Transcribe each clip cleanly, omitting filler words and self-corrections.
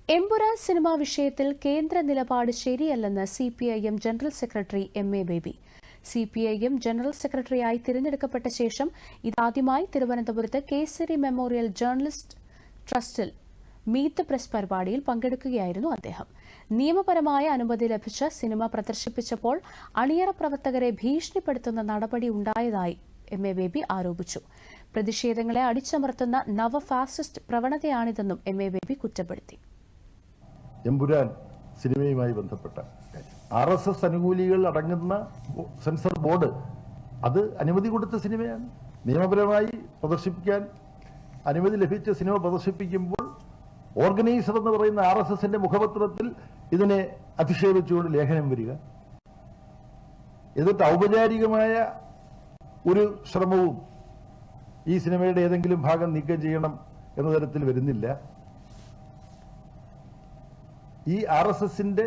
Empuraan cinema വിഷയത്തിൽ കേന്ദ്ര നിലപാട് ശരിയല്ലെന്ന് CPIM general secretary M A. Baby. CPIM general സെക്രട്ടറിയായി തിരഞ്ഞെടുക്കപ്പെട്ട ശേഷം ഇതാദ്യമായി തിരുവനന്തപുരത്ത് കേസരി മെമ്മോറിയൽ ജേർണലിസ്റ്റ് ട്രസ്റ്റിൽ മീറ്റ് ദ പ്രസ് പരിപാടിയിൽ പങ്കെടുക്കുകയായിരുന്നു അദ്ദേഹം. നിയമപരമായ അനുമതി ലഭിച്ച സിനിമ പ്രദർശിപ്പിച്ചപ്പോൾ അണിയറ പ്രവർത്തകരെ ഭീഷണിപ്പെടുത്തുന്ന നടപടി ഉണ്ടായതായി എം.എ. ബേബി ആരോപിച്ചു. പ്രതിഷേധങ്ങളെ അടിച്ചമർത്തുന്ന നവ ഫാസിസ്റ്റ് പ്രവണതയാണിതെന്നും എം.എ. ബേബി കുറ്റപ്പെടുത്തി. എമ്പുരാൻ സിനിമയുമായി ബന്ധപ്പെട്ട RSS അനുകൂലികൾ അടങ്ങുന്ന സെൻസർ ബോർഡ് അത് അനുമതി കൊടുത്ത സിനിമയാണ്. നിയമപരമായി പ്രദർശിപ്പിക്കാൻ അനുമതി ലഭിച്ച സിനിമ പ്രദർശിപ്പിക്കുമ്പോൾ ഓർഗനൈസർ എന്ന് പറയുന്ന RSSന്റെ മുഖപത്രത്തിൽ ഇതിനെ അധിക്ഷേപിച്ചുകൊണ്ട് ലേഖനം വരിക, എന്നിട്ട് ഔപചാരികമായ ഒരു ശ്രമവും ഈ സിനിമയുടെ ഏതെങ്കിലും ഭാഗം നീക്കം ചെയ്യണം എന്ന തരത്തിൽ വരുന്നില്ല. ഈ RSSന്റെ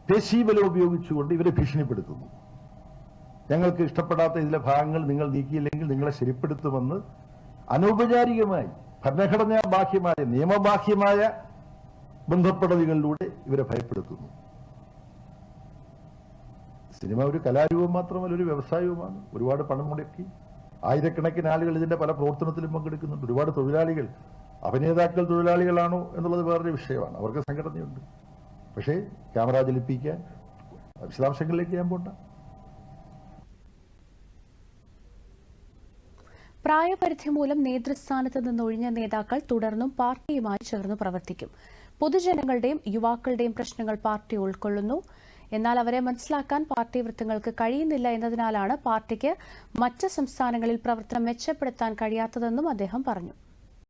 പേശീബലം ഉപയോഗിച്ചുകൊണ്ട് ഇവരെ ഭീഷണിപ്പെടുത്തുന്നു. ഞങ്ങൾക്ക് ഇഷ്ടപ്പെടാത്ത ഇതിലെ ഭാഗങ്ങൾ നിങ്ങൾ നീക്കിയില്ലെങ്കിൽ നിങ്ങളെ ശരിപ്പെടുത്തുമെന്ന് അനൗപചാരികമായി ഭരണഘടനാ ബാഹ്യമായ നിയമബാഹ്യമായ ബന്ധപ്പെടലുകളിലൂടെ ഇവരെ ഭയപ്പെടുത്തുന്നു. സിനിമ ഒരു കലാരൂപം മാത്രമല്ല, ഒരു വ്യവസായവുമാണ്. ഒരുപാട് പണം മുടക്കി ആയിരക്കണക്കിന് ആളുകൾ ഇതിന്റെ പല പ്രവർത്തനത്തിലും പങ്കെടുക്കുന്നുണ്ട്. ഒരുപാട് തൊഴിലാളികൾ, അഭിനേതാക്കൾ തൊഴിലാളികളാണോ എന്നുള്ളത് വേറൊരു വിഷയമാണ്. അവർക്ക് സംഘടനയുണ്ട്. പക്ഷേ ക്യാമറ ചലിപ്പിക്കാൻ വിശദാംശങ്ങളിലേക്ക് ഞാൻ പോണ്ട. പ്രായപരിധി മൂലം നേതൃസ്ഥാനത്ത് നിന്നൊഴിഞ്ഞ നേതാക്കൾ തുടർന്നും പാർട്ടിയുമായി ചേർന്ന് പ്രവർത്തിക്കും. പൊതുജനങ്ങളുടെയും യുവാക്കളുടെയും പ്രശ്നങ്ങൾ പാർട്ടി ഉൾക്കൊള്ളുന്നു. എന്നാൽ അവരെ മനസ്സിലാക്കാൻ പാർട്ടി വൃത്തങ്ങൾക്ക് കഴിയുന്നില്ല എന്നതിനാലാണ് പാർട്ടിക്ക് മറ്റ് സംസ്ഥാനങ്ങളിൽ പ്രവർത്തനം മെച്ചപ്പെടുത്താൻ കഴിയാത്തതെന്നും അദ്ദേഹം പറഞ്ഞു.